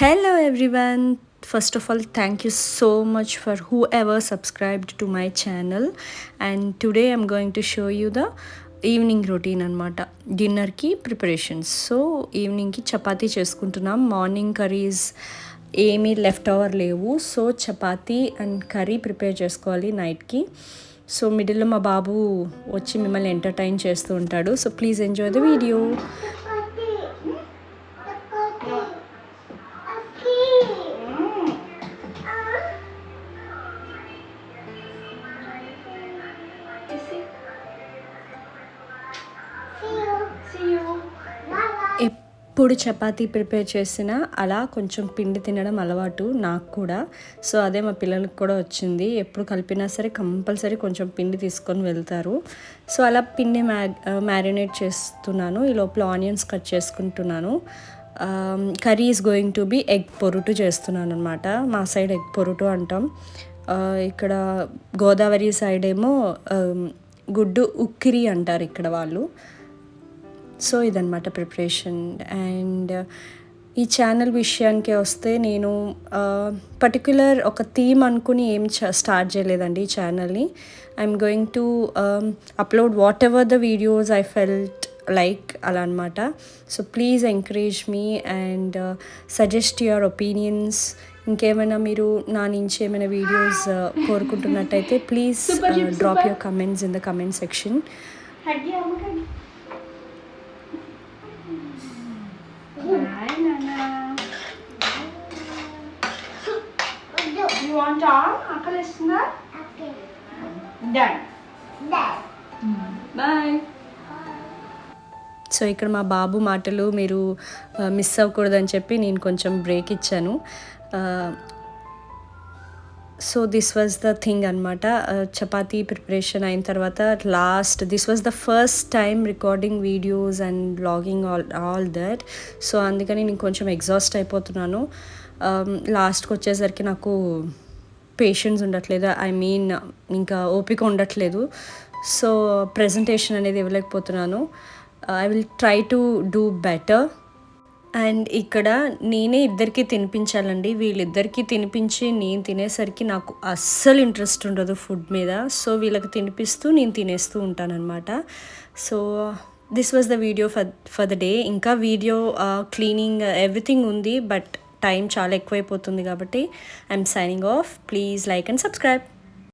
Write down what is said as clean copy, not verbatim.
Hello everyone. First of all, thank you so much for whoever subscribed to my channel. And today I'm going to show you the evening routine అనమాట. డిన్నర్కి preparations. So ఈవినింగ్కి chapati చేసుకుంటున్నాం. Morning curries ఏమీ left over లేవు. So chapati and curry prepare చేసుకోవాలి నైట్కి. So మిడిల్లో మా బాబు వచ్చి మిమ్మల్ని ఎంటర్టైన్ చేస్తూ ఉంటాడు. So please enjoy the video. ఎప్పుడు చపాతీ ప్రిపేర్ చేసినా అలా కొంచెం పిండి తినడం అలవాటు నాకు కూడా. సో అదే మా పిల్లలకు కూడా వచ్చింది. ఎప్పుడు కలిపినా సరే కంపల్సరీ కొంచెం పిండి తీసుకొని వెళ్తారు. సో అలా పిండి మ్యారినేట్ చేస్తున్నాను. ఈ లోపల ఆనియన్స్ కట్ చేసుకుంటున్నాను. Curry is going to be egg పొరుటు చేస్తున్నాను అనమాట. మా సైడ్ ఎగ్ పొరుటు అంటాం. ఇక్కడ గోదావరి సైడ్ ఏమో గుడ్డు ఉక్కిరి అంటారు ఇక్కడ వాళ్ళు. సో ఇదన్నమాట ప్రిపరేషన్. అండ్ ఈ ఛానల్ విషయానికి వస్తే నేను పర్టిక్యులర్ ఒక థీమ్ అనుకుని ఏం స్టార్ట్ చేయలేదండి ఈ ఛానల్ని. I'm going to upload whatever the videos I felt like అలా అనమాట. So please encourage me and suggest your opinions. ఇంకేమైనా మీరు నా నుంచి ఏమైనా వీడియోస్ కోరుకుంటున్నట్టయితే please drop your comments in the comment section. You want arm? Uncle is not? Okay. Done. Bye. So ఇక్కడ మా బాబు మాటలు మీరు మిస్ అవ్వకూడదని చెప్పి నేను కొంచెం బ్రేక్ ఇచ్చాను. So this was the thing అనమాట. చపాతీ ప్రిపరేషన్ అయిన తర్వాత this was the first time recording videos and blogging all that. So అందుకని నేను కొంచెం ఎగ్జాస్ట్ అయిపోతున్నాను. లాస్ట్కి వచ్చేసరికి నాకు పేషెన్స్ ఉండట్లేదు. ఐ మీన్ ఇంకా ఓపిక ఉండట్లేదు. సో ప్రజెంటేషన్ అనేది ఇవ్వలేకపోతున్నాను. I will try to do better. And ఇక్కడ నేనే ఇద్దరికి తినిపించాలండి. వీళ్ళిద్దరికీ తినిపించి నేను తినేసరికి నాకు అస్సలు ఇంట్రెస్ట్ ఉండదు ఫుడ్ మీద. సో వీళ్ళకి తినిపిస్తూ నేను తినేస్తూ ఉంటానన్నమాట. So this was the video for the day. ఇంకా వీడియో క్లీనింగ్ ఎవ్రీథింగ్ ఉంది, బట్ టైం చాలా ఎక్కువైపోతుంది కాబట్టి I'm signing off. Please like and subscribe.